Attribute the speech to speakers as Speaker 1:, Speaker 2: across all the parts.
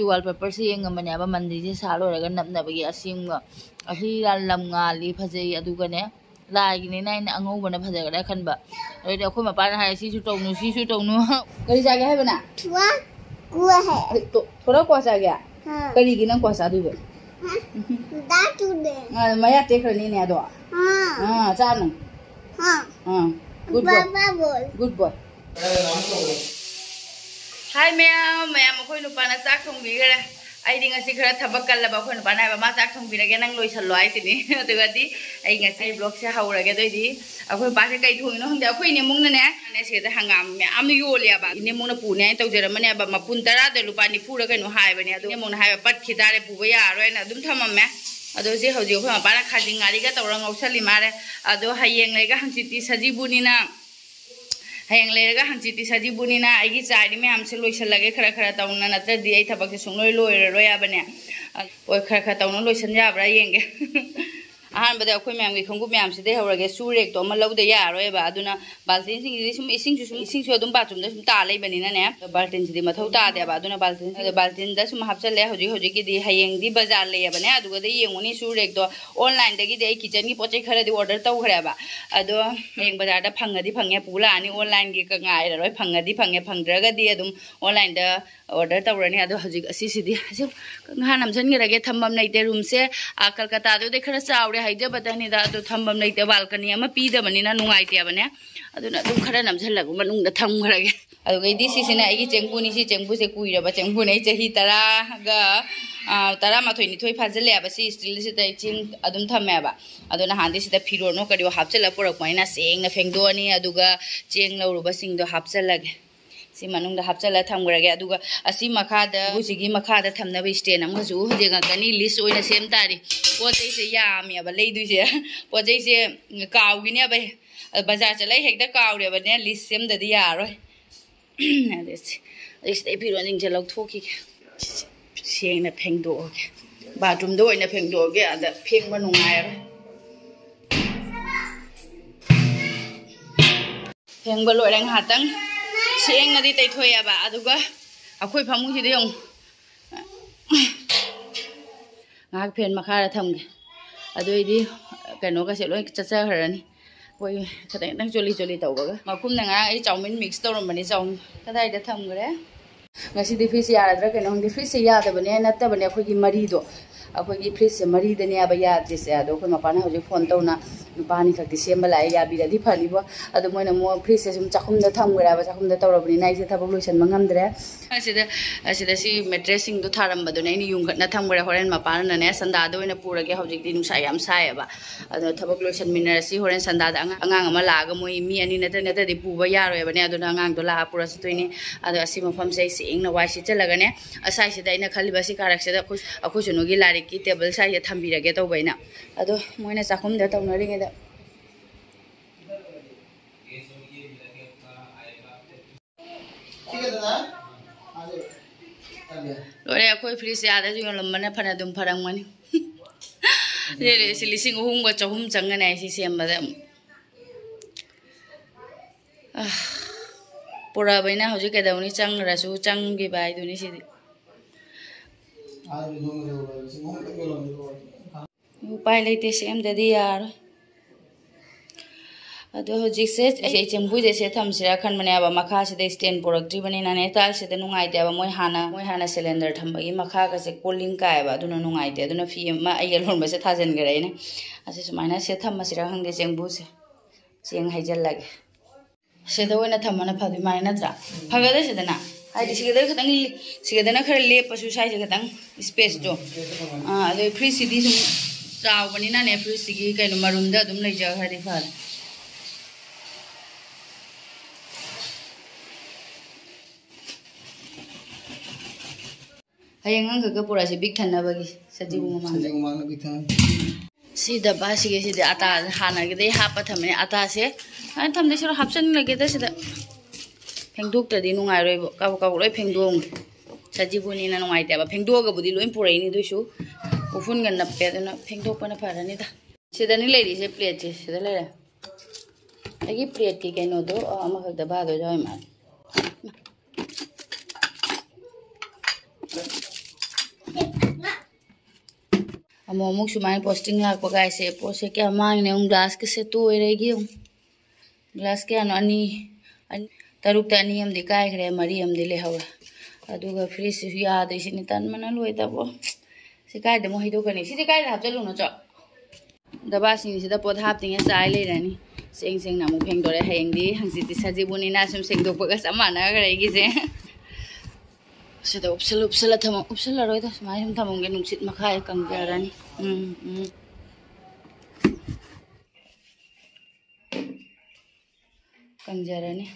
Speaker 1: wallpaper se yengamane aba mandi se sa loraga napnabagi asimga asi lam ngali phajai adugane lai ni nai angobana phajagara khanba roi akhoi mapa na hai si su tongnu kari jage hai bana thua kwa hai to thoda kwa sa gya kari gi nang kwa sa du da tu de maya te khrani ne do cha nu good boy Hi ma'am akhoi nupa na chak thong bi gare ai ding asi khara thabak kal la ba khoi nupa na ba ma chak thong bi rage nang loi sal loi tini to gadi ai ngasi vlog se haura ge doi di akhoi ba se kai thoi no hang da akhoi ne mung na ne se da hangam me am yo le ba ne mung na pu ne tau jera mane ba mapun tara de lupa ni pu ra kai no hai ba ne adu ne mung na hai ba pat khidare pu ba ya roi na dum thamam me ado je hoji akhoi ma ba na khajing ngari ga tawra ngausali mare ado hayeng le ga hangchiti sajibuni na hayang lerga hangchiti sajibuni na aigi chari me amse loisal lage khara khara tauna natra di ai thabak se sungloi loira roya bane oi khara khara tauna loisan ya bra yenge ahan bada akhoi myam gi khongu myam se de hawrage surek to ma laude ya roi ba aduna baltin sing ising su adum ba chum da sum ta lei bani na ne baltin ji mathau ta de ba aduna baltin da sum hapcha le hoji gi di hayeng di bazar le ya bane aduga de yenguni surek to online da gi de kitchen gi pochai khara di order tau khara ba ado yeng bazar da phangadi phange pula ani online gi ka ngai roi phangadi phange phangdraga di adum online da order tawrani ado hoji asi sidi ngha namjan gi rage thambam nei te room se Kolkata do de khara chawre haija batani da to thambam nei te balcony ama pi da bani na nungai te bane aduna dum khara namjan lagu manung da tham grage ado ge di sisina ai gi chengbu ni si chengbu se kuira ba chengbu nei chahi tara ga tara ma thoi ni thoi phajale ba si still se tai ching adum thamme ba aduna handi sida phiro no kadi hapchala porak maina seng na fengdo ani aduga cheng lauru ba sing do hapchalage si manung da hapchala thamgrage aduga asi makhada busigi makhada thamna ba stand am ju hojega kani list oina sem tari pojai se yam ya ba leidu se pojai se kaw gi ne ba bazar chalai hekda kaw re ba ne list sem da di ya roi this they piro ning je lok thoki seng na phengdo ge bathroom do oina phengdo ge ada pheng ba nungai roi pheng ba loi rang hatang seng na di tai thoi aba aduga akhoi phamu si de yong ngak phen makhara thamge adoi di kano ka se loi chacha harani koi khadai nang joli tau ba makum na nga ai chowmin mix tawram bani chowm kadai da thamgre ngasi di fish ya dra kano di fish ya da bani na ta bani akhoi gi mari do akhoi gi fish mari da ne aba ya jese ado khoi mapana hoje phone tawna nupani khakti semba lai ya bi da di phani bo ado moina mo fish se sum chakhum da thamgra ba chakhum da tawrabani nai se thabak loisan mangamdre asida si mattressing do tharam ba do nei ni yung na thamgra horen mapana na ne sanda do ina purage hojik di nusa yam sai ba ado thabak loisan minara si horen sanda da angang ama la ga moi mi ani na di pu ba ya roi ba ne ado angang do la pura si toini ado asi mafam sai sing na wai si chalaga ne asai si da ina khali ba si karak se da akhoi chunu gi lari ki table sai ya thambi rage to baina ado moina chakhum da tawnari ge da lore akhoi freeze ya da jong lamana phana dum pharang mani re si lising hung ba chahum changa nai si sem ba da pura baina hoji ke dauni chang rasu chang gi bai duni si upai leite sem da di yar ado hojik se ai chembu je se tham sira khan mane aba makha se de stand product bani na ne tal se de nungai te aba moi hana cylinder thamba gi makha ka se cooling ka aba aduna nungai te aduna fi ma ai lon ba se thajen gare ne ase sumaina se tham sira hang de chengbu se cheng haijal lage se da oina thamana phadi mai na tra phaga de se dana ai sigada khatang sigada na khar le pasu sai se khatang space do ado free city sum chaw bani na ne free sigi kai no marum da dum lai ja khari phal hayang ang ka pura se big thana bagi sajibu mama na big thana si da ba si ge si da ata hana ge dei hapa thamne ata se an thamne siro hapsan lage da si da phengduk ta di nungai roi bo ka loi phengdong sajibu ni na nungai ta ba phengdo ga budi loi purai ni duisu ufun ga nappe da phengdok pa na farani da si da ni lei se plate se si da le agi plate ki kaino do ama khak da ba do joi ma अमुक सुमाइन posting lakh पकाय से पोसे क्या मांगने glass के से तो रहेगी ग्लास क्या अनी तरुक अनी हम दिखाए खरे मरी हम दिले हवा फ्रिज याद इसी तन मन लोदबो से कायद मो हिदोकनी सिदि कायद हापचलु न च दबा सिंग पोत हापतिंग चाय लेरनी सेंग सेंग नामु फेंगदोरे हयेंदी हंसिति सजिबुनिना सुम सेंगदोपगा समानागरेगिसे सिदा उपसल थम उपसल रोय त समाय हम थमंगे नुसित मखाय कंगरानी कंजरानी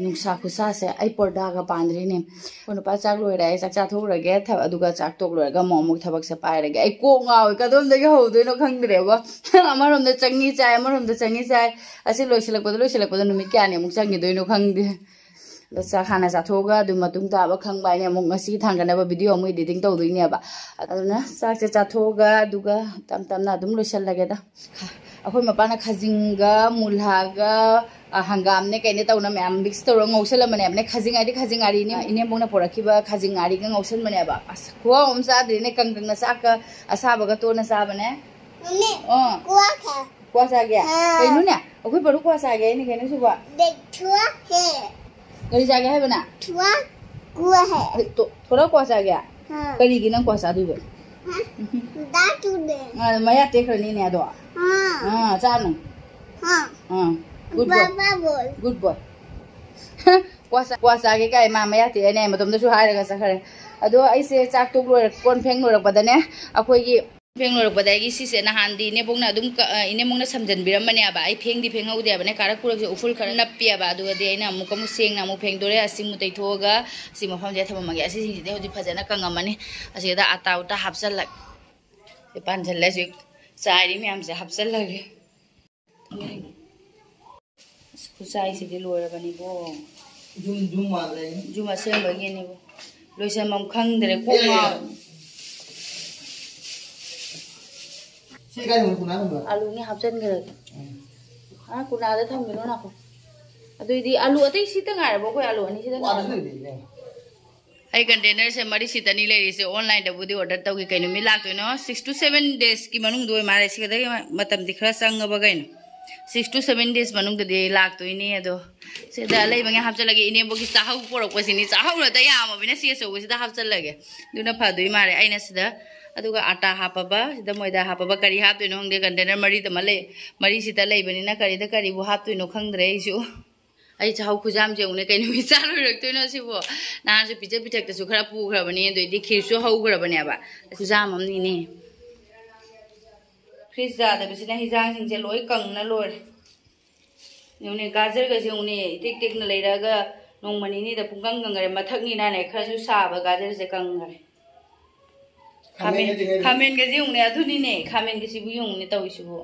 Speaker 1: नुसा खुसा से आई पर्दा पाद्रीने नुपा चाक लोरे चाक चाथोरगे चाक तोक लोरगा मोमुक थबक से पाइरगे आई कोक गावे कदोमदगे हौदोइनो खंगद्रेबो अमरोमदा चंगी चाय अमरोमदा चंगी चाय असि लोइसलकपद नुमित क्याने अमुक चंगिदोइनो खंगदे चाक खाना चाथोगा अदु मतुंग ताबा खंगबाइने अमुक ngasi थांगनबा वीडियो अमुक एडिटिंग तौदोइनेबा अदुना चाक से चाथोगा अदुगा तम तमना अदुम लोइसलगेदा अखोय मपाना खजिंगा मुल्हागा हंगाम ने कहीं तौना मैम मिक्स तौर ngौसल मने अपने खजिंगारी ने इने मोना पोरखिबा खजिंगारी ग ngौसल मने बा खुआ हम सादरी ने कंगंग साक असाबगा तोना साबने मम्मी कुआ सा गया कइनु ने अखोय बरु कुआ सा गया ने कइनु सुबा देख छुआ है करी जा गया है बना छुआ कुआ है तो थोड़ा कुआ सा गया हां करी गी न कुआ सा दुबे दा तू दे मया तेखरनी ने दो हां चानु हां Good boy. Good boy. Kwasa ke kai mama ya te ne matom da su haira ga sakhare ado ai se chak tok loi kon pheng loi rakpa da ne akoi gi pheng loi rakpa da gi si se na handi ne bongna dum ine mongna samjan biram mane aba ai pheng di pheng haude aba ne karak purak se uful khar nappi aba adu de aina amu kamu seng na mu pheng dore asi mu tai thoga si ma pham je thama magi asi si de hoji phajana kangamani asi da ata uta hapsal lak e pan jhalle se sari me am se hapsal lage खुसाई से लोरबनी बो जुम माले जुम असेंबगे ने बो लोइसन मम खंगदरे coma से गाय हो कुना न आलू ने हापजन गरे हां कुना दा थमबिनो ना को अदुइदी आलू अतै सिता गारबो कोइ आलू अनि सिता आई कंटेनर से मरी सितनी लेरी से ऑनलाइन दबुदी ऑर्डर तौगी कैनु मि लाक्तोइनो 6 to 7 days की मनुंग दोय मारे सिगदे मतम दिखरा संगबा gain 6 to 7 days manung de lak to ini ado se da lai bangi hapcha lagi ine bogi sahau porok pasini sahau na da yama bina se so se da hapcha lage duna phadui mare aina sida aduga ata hapaba sida moida hapaba kari hap to nong de container mari da male mari sita lai bani na kari da kari bu hap to no khangdre isu ai chau khujam je une kainu mi chalu rak to no sibo na su pije pitak ta su khara pu khara bani do di khir su hau khara bani aba khujam amni ni fridge जादा बिसिना हिजांग सिंजे लोय कंगना लोर नुने गाजर ग जोने टिक टिक न लेरागा नोंमनी नि the पुंगंग Gangre मथकनी ना ने खरसु साबा गाजर से कंगरे खामेन ग जोने अधुनी ने खामेन ग सिबु योंने तविसुबो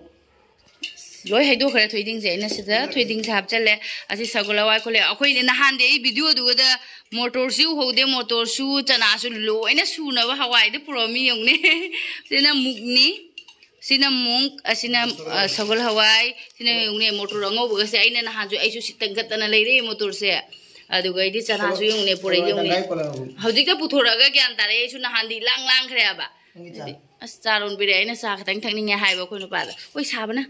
Speaker 1: लोय हैदो खरे थोइदिंग जे न सिदा थोइदिंग थाप चले असि सगुला वाय खोले अखोइ ने नहान दे वीडियो दुगदा मोटर सु होदे मोटर सु चना सु लोयना सुनबा हवाई दे पुरोमी योंने सेना मुगनी सिना मुंग असिना सगल हवाई सिना उने मोटर अंगो बगसे आइना नहाजु आइसु सितंगतना लेरे मोटर से अदुगा इदि चनाजु युंने पुरे युंने हौजिक पुथोरागा ग्यान तारे आइसु नहांदी लांग लांग खरेबा अस चारोन बिरे आइना सा खतंग थंगनिंग हाइबा खोनु पादा ओइ साबना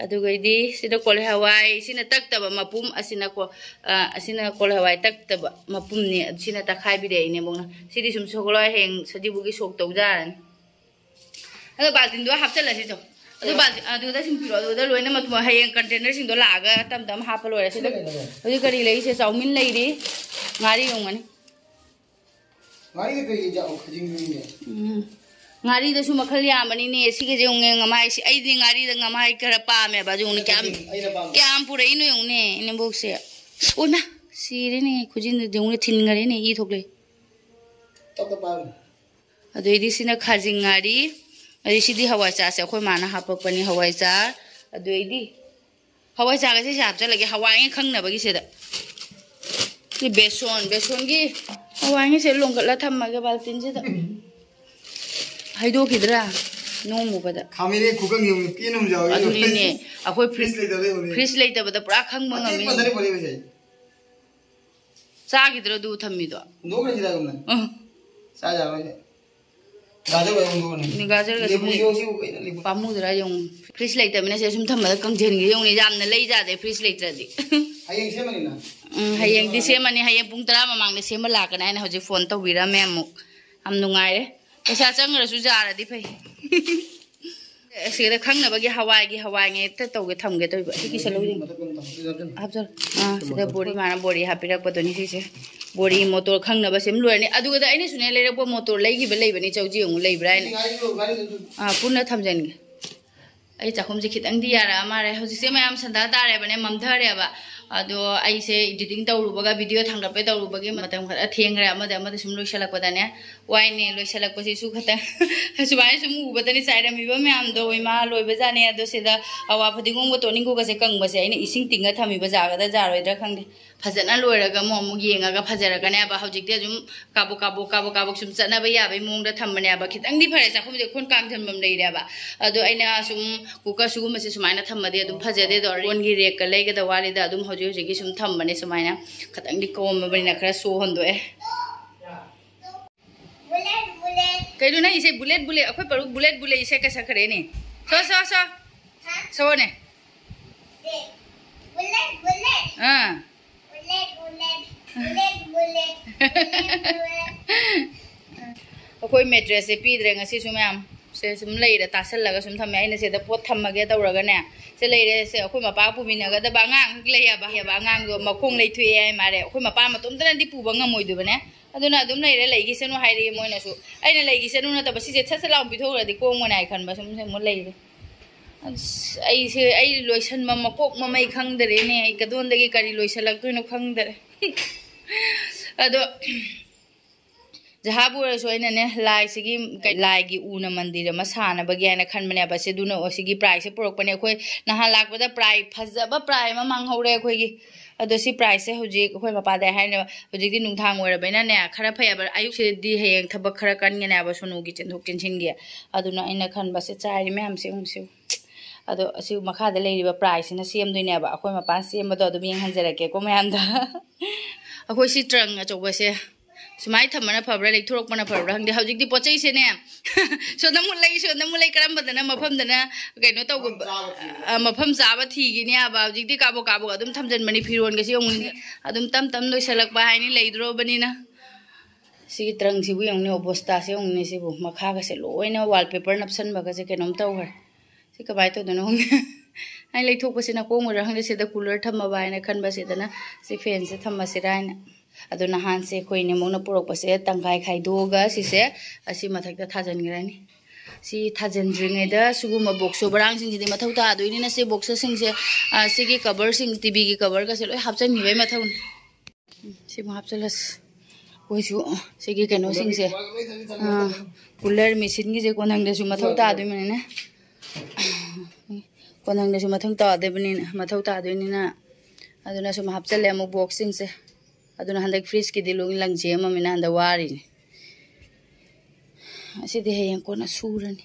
Speaker 1: अदुगा इदि सिना कोल हवाई सिना तक्तबा मपुम असिना कोल हवाई तक्तबा मपुम ने सिना तखाइ बिरे इने बोंगा सिदि सुम सगला हेंग सदिबुगी सोक तौजारन अदो बाल्टिन दो हापचल लसी तो अदो बाल्टिन अदो दा सिंग पिरो अदो लोइना मत हयें कंटेनर सिंग दो लागा तम तम हाप लोरे से अदो करी लई से चाउमिन लई रे ngari yongani ngari ke kei ja khajing ni ne ngari da su makhal yamani ne sige je ong ngamai si ai di ngari da ngamai kara pa me ba jung ni kyam pure ino yong ne ine bok se ona sire ne khujin de jung ne thin ngare ne I thokle to ka pa ado idi sina khajing ngari अरे सिदी हवाई चार से अखोई माना हापकपनी हवाई चार अदुइदी हवाई चार से हापचा लगे हवाई खंगनबगी सेदा कि बेसन की हवाई से लोंगला थम्मगे बाल्टिन से हाइदो किदरा नोमुबदा खामिरे खुगंग यम पिनुम जाव अदुने अखोई फ्रिज लेतबदा पुरा खंगम ngami पंदरे परे बसे चा किदरा दु थम्मिदो नोगरे सिदा गमन चा जावे गाजर पामुद्रा यूं फ्रिज लेते मैंने से सुम थम्मा कंजेन गी यूं जाम न लई जादे फ्रिज लेते दी
Speaker 2: हयेंग सेमनिना
Speaker 1: हयेंग दि सेमनी हयेंग पुंग 10 ममांग सेम लाकना आइना हजे फोन तौबिरा मे अमुक हम नुंगाइरे पैसा चंगरसु जारदी फै सिदा खंगनबगी हवाई ने त तौगे थमगे तौबा सिकी सलौदि हाबजल सिदा बोरी माना बोरी हापिरकपदोनि सिसे बोरी मोटर खंगनबा सेम लोरनी अदुगदा आइने सुने लेरकप मोटर लैगिबे लैबनि चौजी अंगु लैब्राइने पुन्ना थमजनगे आई चाखुमजे खितंगदि यारा मारे हजिसे मयाम संदा तारेबने ममधरेबा अदो आइसे एडिटिंग तौरुबगा वीडियो थांगलपे तौरुबगे मतम खरा थेंगरे अमदे सुम लोइसलकपदाने वाइने लोइसलकपसि सु खता सुबाइ सुम उबदनि साइरमिबा म्याम दो इमा लोइबजाने अदो सेदा अवा फदिगोंगो तोनिंगो गसे कंगबसे आइने इसिंग तिंगा थमिबा जागदा जारोइद्रा खंगदे फजना लोइरगा मोमु येंगागा फजरगने बा हौजिकते जुम काबो सुम चनाबा याबे मोंगदा थमबनेबा खितंगदि फरे चाखुमजे खोन कांगथनमम लेइरेबा अदो आइना सुम कुकर सुगुमसे सुमाइना थमदे अदुम फजदे दो रोनगी रेक लेगदा वालिदा अदुम हौजी सुम थमबने सुमाइना खतंगदि कोमबनिना खरा सोहंदोए कइदु ना इसे बुलेट अखोय परु बुलेट इसे का सखरे ने सो ने बुलेट हां बुलेट अखोय मेट्रेस से पीद्रे ngasi सु मैम से सुम लेरे तासलगा सुम थमे आइना से द पोत थमगे तौरगने से लेरे से अखोय मपा पुमिनगा द बांगांग लेयाबा बांगांग दो मखोंग लेथुए आइ मारे अखोय मपा मतुमदना दि पुबा ngमोइदुबने अदुना अदुम लेरे लेगिसेनु हाइरे मोइनासु आइना लेगिसेनु नतबा सिसे छसलाउ पिथोरदि कोंगमने आइ खनबा सुम से मो लेरे आई लोइसन मकोक ममई खंगदरेने आई कदोंदगी करी लोइसलक्तोइनो खंगदरे अदो जहाबुरसो आइनाने लाइसिगी लाइगी उना मंदिर मा सानबगी आइना खनबने बसे दुनो ओसिगी प्राइस पुरकपने अखोय नहा लाकबदा प्राइ फजबा प्राइ मा मांगहौरे अखोयगी अदो सी प्राइस से हुजी अखोय मपादे हाइने हुजिगी नुंथांग ओरबैना ने खरा फैबा आयुक से दि हेयंग थबक खरा कनगने आबा सोनुगी चेंथोक चेंसिनगी अदुना आइना खनबसे चारि मैम से उंसु अदो असि मखादा लेरिबा प्राइस ना सेमदोइनेबा अखोय मपान सेमबदो अदुम यंगहनजरके को मैमदा अखोय सि ट्रंग अचौबसे सुमाइ थमना फब्रा लेथोरकपना फब्रा हंदे हौजिकदि पोचै से ने सोनमुलै करमबदना मफमदना कइनो तौ मफम जाबा थीगिने आबा हौजिकदि काबो अदुम थमजनबनि फिरोन गसि अदुम तम लोइसलकबा हाइनि लेद्रोबनिना सिगी ट्रंग सिबु यंगने अवस्था से यंगने सिबु मखा गसे लोइना वॉलपेपर नपसनबगसे केनोम तौहर सि कबाय तोदनो आई लेथोकपसिना कोंगरा हंदे सेदा कूलर थमबा हाइना खनबसेदना सि फैन से थमबसिराइना अदो नहान से खोइने मोंगना पुरकपसे तंगाय खाइदोगा सिसे असि मथकता थाजनग्रानि सि थाजनद्रिङैदा सुगुमा बॉक्स बरांग सिंगिदि मथौ तादोइनिना से बॉक्स सिंगसे सिगी कवर सिंग टीवी की कवर गसे लोय हापचनगिबै मथौनि सिमु हापचलस कोइसु सिगी केनो सिंगसे कूलर मशीन गी जे कोनंगदसु मथौ तादोइमने कोनंगदसु मथौ तादोइनिना अदुना सुम हापचले अमु बॉक्स सिंगसे अदुना हंदक फ्रिज की दिलुंग लंगजे ममिना हंदा वारी असिदि हेयं कोना सुरनी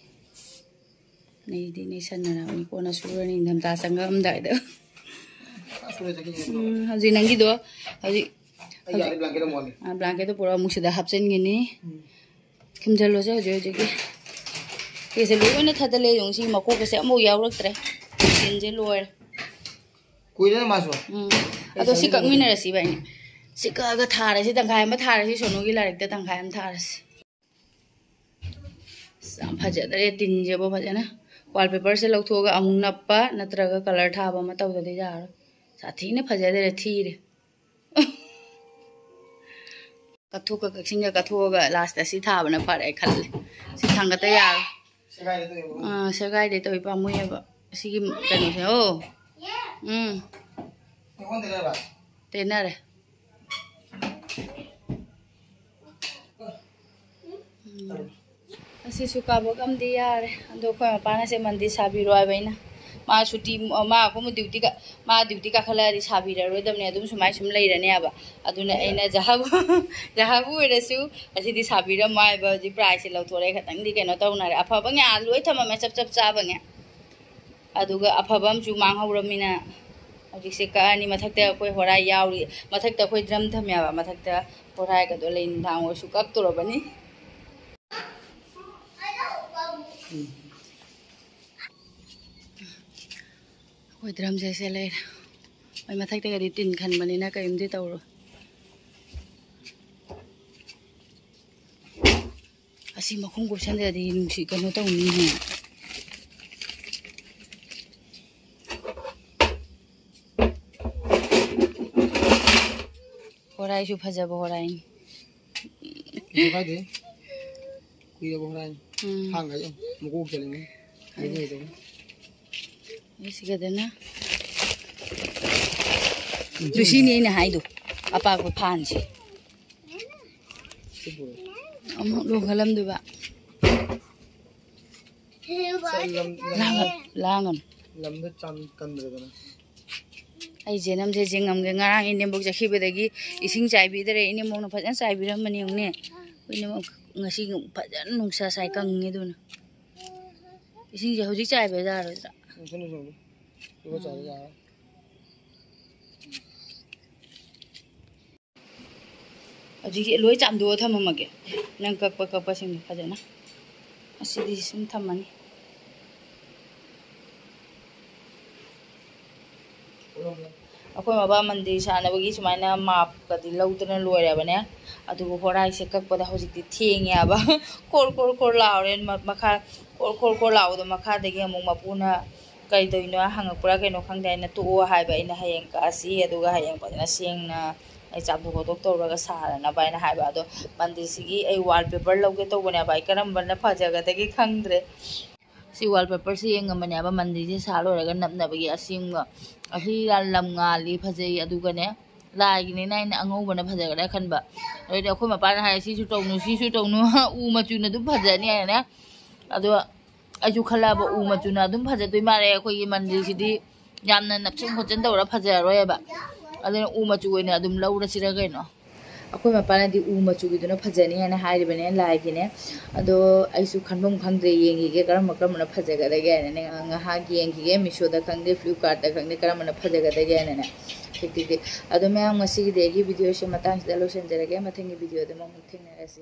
Speaker 1: नेदि ने सनरावनी कोना सुरनी नमता संगम दाइदा हजि नंगी दो हजि ब्लैंकेट पूरा मुसिदा हापचनगिनी खिमजलो जे हजि केसे लोइना थदले योंसी मकोकसे अमो यावरक्तरे सिनजे लोयर
Speaker 2: कुइना मासो
Speaker 1: अदो सि कमिनरसि बाइने सिकागा थारसी तंखाय मा थारसी सोनुगी लारिकते तंखाय मा थारसी साम फजदरे तिनजेबो फजना वॉलपेपर से लौथोगा अमुंग नप्पा नत्रगा कलर थाबा मा तौददि जारो साथीने फजदरे थीरे कथोका कक्सिंगा कथोगा लास्ट असि थाबना फरे खल्ले सि थांगता यारो सगाई दे तो पामुयबा सिगी कनो से ओ
Speaker 2: कोन देबा
Speaker 1: तेनारे असि सुकाबो कमदि यारे अदो खोय मपाना से मंदी साबिरो आबैना मा छुट्टी मा को ड्यूटी का खलारी साबिररोदमने अदुम सुमाइ सुम लेरने आबा अदुना एना जहाबु एरसु असिदि साबिर माइबा जि प्राइस लौथोरे खतंगदि केनो तौनारे अफबा ङा लोइ थममे चप चाबङे अदुगा अफबम चु मांगहौरमिना हजिसे कानी मथक्ते अखोय होराय यावरी मथक्ते अखोय ड्रम थम्याबा मथक्ते होराय गदो लेन दांगो सु कक्तोरबनी Ôi drum dây xe lên. Mày mà thách tay đi tin khẩn mà nên là cái em đi tàu rồi. À xí mà không có chân ra thì nung xí cái nó tàu ní nè. Horai chụp phật bồ horai.
Speaker 2: Cái gì đấy? Quy bồ horai. Hàng cái gì? Một cục chả lên. Cái gì đấy?
Speaker 1: Cái gì cái đấy nè. Chú xí này nè hai đứa. Apa aku phan sih. Lu kalam tu ba. Langan.
Speaker 2: Lam tu cam kan berada.
Speaker 1: Ai jenam je jengam ge ngarang ini buk jakhi bedagi ising chai bi dere ini mong na phajan chai bi ram mani ne. Ini mong ngasi phajan nungsa sai kang nge du na. Ising je hojik chai be ja ro ja.
Speaker 2: Sunu sunu. Ibu cari ja.
Speaker 1: Aji loi cham do tham ma ge nang kak pa sing pha jana asi di sim tham mani akoi ma ba mandi sa na bagi sumaina map ka di laudana loi ra bane adu horai se kak pa da hojik ti theng ya ba kor lauren makha kor lau da makha de ge mong mapuna kai doino hang pura kai no khang dai na tu hai ba ina hayeng ka asi adu ga hayeng pa na sing na ai chap do doctor ga sa na bai na hai ba do mandir sigi ai wallpaper loge to bone bai karam ban na phaja ga de gi khangdre si wallpaper si eng amane ba mandir ji sa lo ga nap na ba gi asim ga ahi lam nga li phajai adu ga ne lai gi ne nai na angau ba na phaja ga da khan ba ai de khoi ma pa na hai si su tong nu u ma chu na du phaja ni ne adu ai ju khala ba u ma chu na dum phaja doi ma re khoi gi mandir si di yam na nap chung khochen do ra phaja ro ya ba adena u machu ne adum laura sira ga no akoi ma pana di u machu gi duna phajani na hai bane lai gi ne ado aisu khanbam khangde yengi ge karam na phaja ga da ge ne nga ha gi yengi ge misho da khangde flipkart da khangde karam na phaja ga da ge ne ठीक ठीक ado me ang masi gi de gi video se matang da lo sen jara ge mathangi video de mong thing na asi